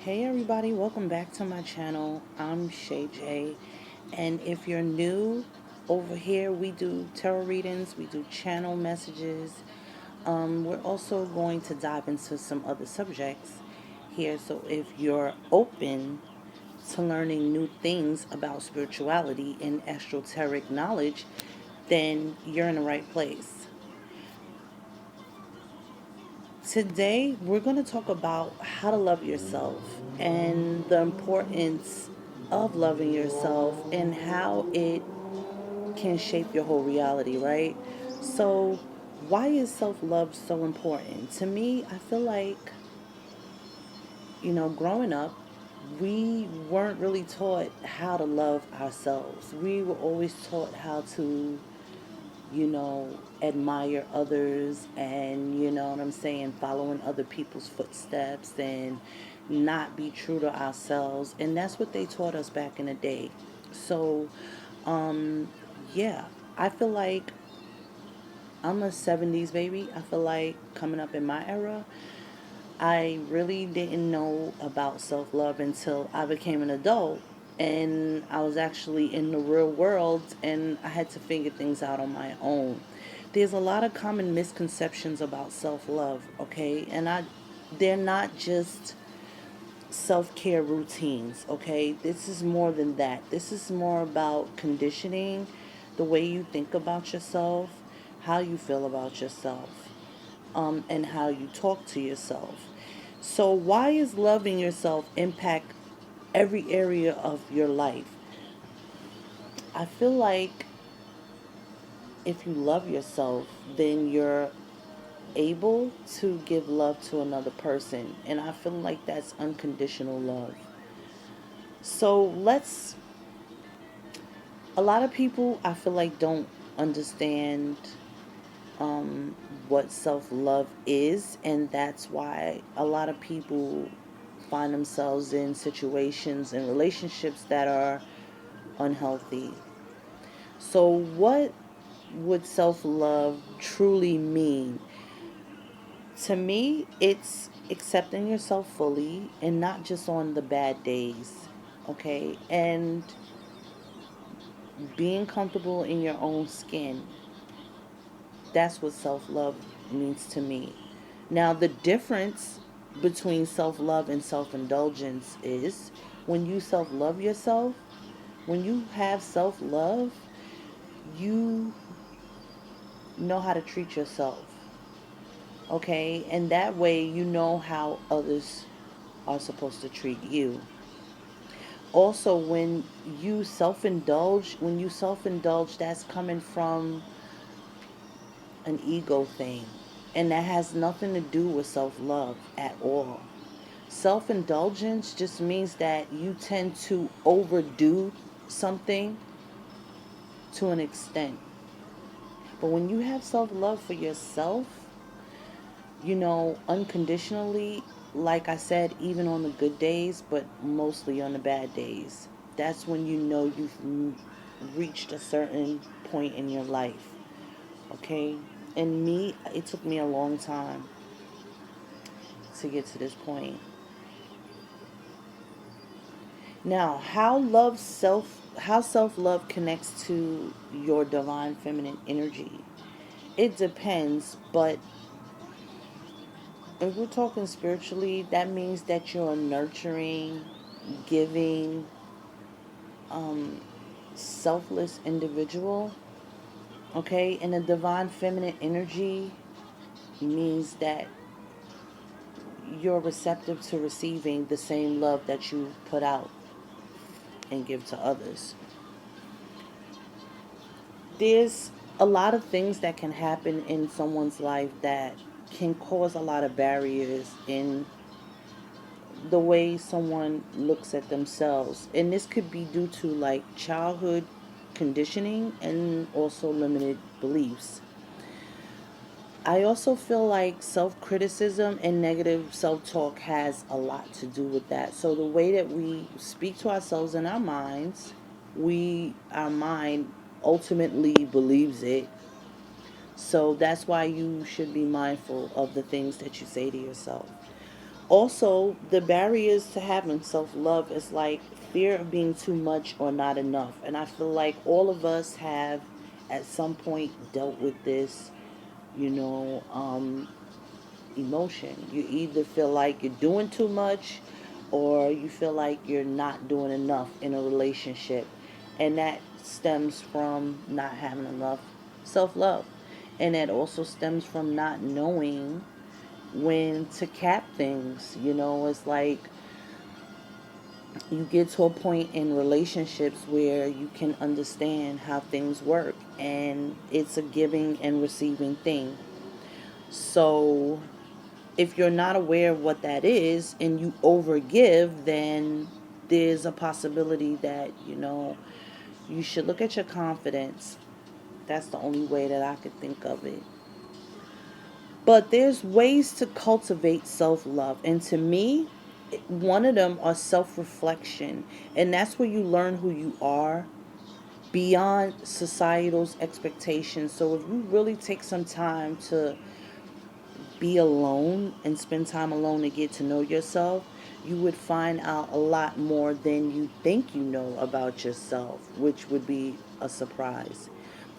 Hey everybody, welcome back to my channel. I'm Shay J, and if you're new over here, we do tarot readings, we do channel messages. We're also going to dive into some other subjects here. So if you're open to learning new things about spirituality and esoteric knowledge, then you're in the right place. Today, we're going to talk about how to love yourself and the importance of loving yourself and how it can shape your whole reality, right? So, why is self love so important? To me, I feel like, growing up, we weren't really taught how to love ourselves. We were always taught how to admire others and, you know what I'm saying, following other people's footsteps and not be true to ourselves. And that's what they taught us back in the day. So, yeah, I feel like I'm a 70s baby. I feel like coming up in my era, I really didn't know about self love until I became an adult and I was actually in the real world and I had to figure things out on my own. There's a lot of common misconceptions about self love, okay? And they're not just self care routines, okay? This is more than that. This is more about conditioning, the way you think about yourself, how you feel about yourself, and how you talk to yourself. So, why is loving yourself impact every area of your life? I feel like if you love yourself, then you're able to give love to another person. And I feel like that's unconditional love. So a lot of people I feel like don't understand what self love is. And that's why a lot of people find themselves in situations and relationships that are unhealthy. So, what would self love truly mean? To me, it's accepting yourself fully and not just on the bad days, okay? And being comfortable in your own skin. That's what self love means to me. Now, the difference between self love and self indulgence is when you self love yourself, when you have self love, you know how to treat yourself, okay? And that way you know how others are supposed to treat you. Also, when you self indulge, that's coming from an ego thing. And that has nothing to do with self love at all. Self indulgence just means that you tend to overdo something to an extent. But when you have self love for yourself, unconditionally, like I said, even on the good days, but mostly on the bad days, that's when you know you've reached a certain point in your life. Okay? And me, it took me a long time to get to this point. Now, how self-love connects to your divine feminine energy? It depends, but if we're talking spiritually, that means that you're a nurturing, giving, selfless individual. Okay? And the divine feminine energy means that you're receptive to receiving the same love that you put out and give to others. There's a lot of things that can happen in someone's life that can cause a lot of barriers in the way someone looks at themselves. And this could be due to like childhood conditioning and also limited beliefs. I also feel like self-criticism and negative self-talk has a lot to do with that. So the way that we speak to ourselves in our minds, our mind ultimately believes it. So that's why you should be mindful of the things that you say to yourself. Also, the barriers to having self love is like fear of being too much or not enough. And I feel like all of us have at some point dealt with this, you know, emotion. You either feel like you're doing too much or you feel like you're not doing enough in a relationship. And that stems from not having enough self love. And that also stems from not knowing when to cap things. It's like you get to a point in relationships where you can understand how things work, and it's a giving and receiving thing. So if you're not aware of what that is and you overgive, then there's a possibility that you should look at your confidence. That's the only way that I could think of it. But there's ways to cultivate self-love, and to me, one of them are self-reflection, and that's where you learn who you are beyond societal's expectations. So if you really take some time to be alone and spend time alone to get to know yourself, you would find out a lot more than you think you know about yourself, which would be a surprise.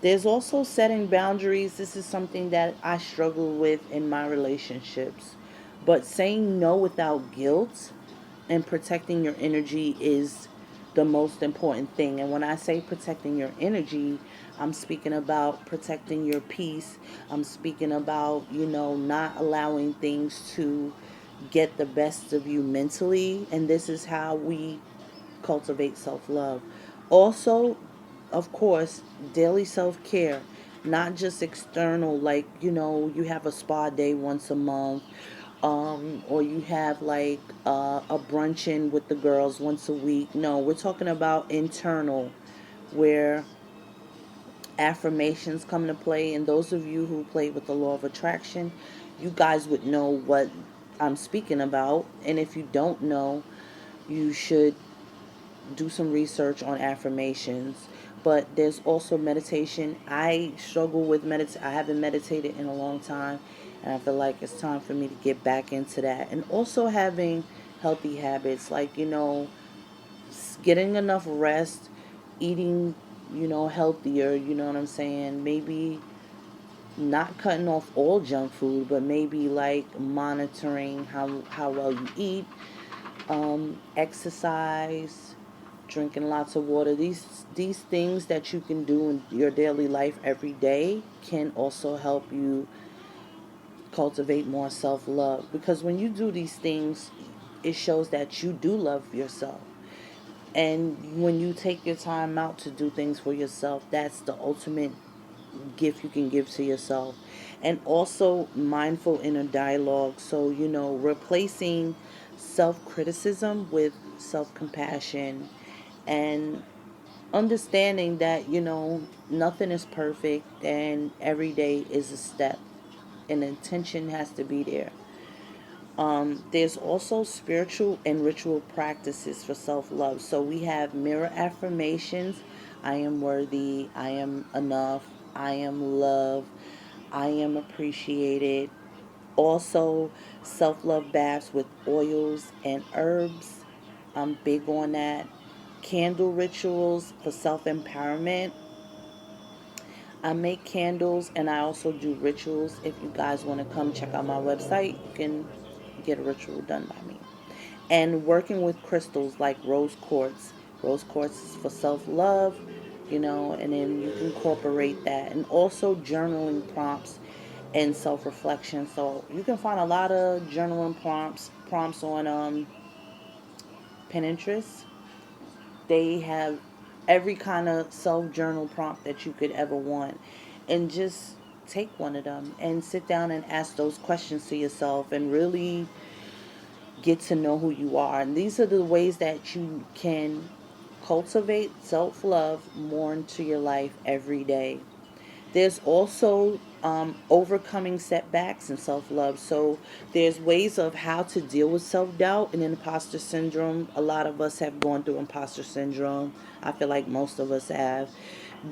There's also setting boundaries. This is something that I struggle with in my relationships. But saying no without guilt and protecting your energy is the most important thing. And when I say protecting your energy, I'm speaking about protecting your peace. I'm speaking about, not allowing things to get the best of you mentally. And this is how we cultivate self love. Also, of course, daily self care, not just external, like, you have a spa day once a month, or you have like a brunching with the girls once a week. No, we're talking about internal, where affirmations come into play. And those of you who play with the law of attraction, you guys would know what I'm speaking about. And if you don't know, you should do some research on affirmations. But there's also meditation. I struggle with I haven't meditated in a long time, and I feel like it's time for me to get back into that. And also having healthy habits, like, getting enough rest, eating, healthier, you know what I'm saying? Maybe not cutting off all junk food, but maybe like monitoring how well you eat, exercise, drinking lots of water. These things that you can do in your daily life every day can also help you cultivate more self-love, because when you do these things, it shows that you do love yourself. And when you take your time out to do things for yourself, that's the ultimate gift you can give to yourself. And also mindful inner dialogue. So, replacing self-criticism with self-compassion, and understanding that, nothing is perfect and every day is a step, and intention has to be there. There's also spiritual and ritual practices for self love. So we have mirror affirmations: I am worthy, I am enough, I am loved, I am appreciated. Also, self love baths with oils and herbs. I'm big on that. Candle rituals for self empowerment. I make candles and I also do rituals. If you guys want to come check out my website, you can get a ritual done by me. And working with crystals like rose quartz. Rose quartz is for self love, and then you can incorporate that. And also journaling prompts and self reflection. So you can find a lot of journaling prompts on Pinterest. They have every kind of self journal prompt that you could ever want. And just take one of them and sit down and ask those questions to yourself and really get to know who you are. And these are the ways that you can cultivate self love more into your life every day. There's also overcoming setbacks and self love. So there's ways of how to deal with self doubt and imposter syndrome. A lot of us have gone through imposter syndrome. I feel like most of us have.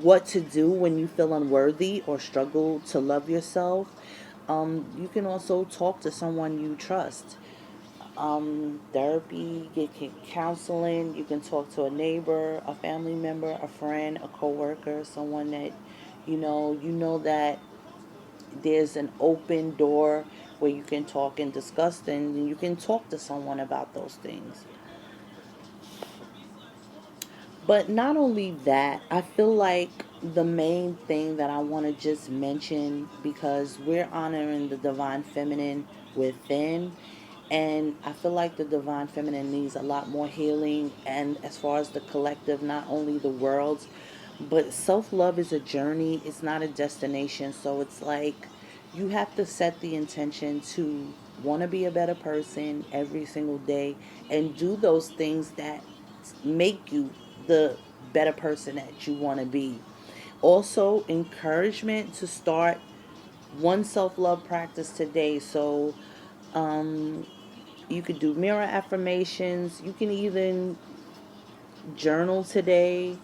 What to do when you feel unworthy or struggle to love yourself. You can also talk to someone you trust. therapy, get counseling. You can talk to a neighbor, a family member, a friend, a coworker, someone that you know that there's an open door where you can talk and discuss things, and you can talk to someone about those things. But not only that, I feel like the main thing that I want to just mention, because we're honoring the divine feminine within, and I feel like the divine feminine needs a lot more healing, and as far as the collective, not only the world's, but self-love is a journey, it's not a destination. So it's like you have to set the intention to want to be a better person every single day, and do those things that make you the better person that you want to be. Also, encouragement to start one self-love practice today. So you could do mirror affirmations, you can even journal today.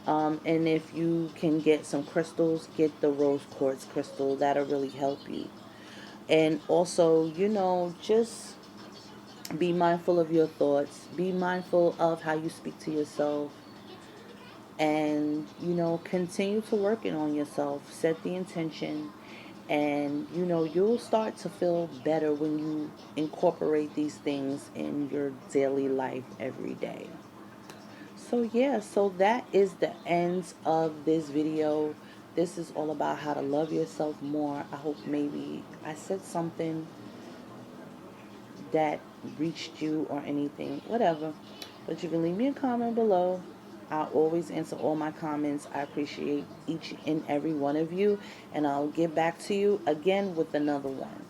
And if you can get some crystals, get the rose quartz crystal, that'll really help you. And also, just be mindful of your thoughts, be mindful of how you speak to yourself, and continue to working on yourself, set the intention, and you'll start to feel better when you incorporate these things in your daily life every day. So yeah, so that is the end of this video. This is all about how to love yourself more. I hope maybe I said something that reached you or anything, whatever. But you can leave me a comment below. I'll always answer all my comments. I appreciate each and every one of you. And I'll get back to you again with another one.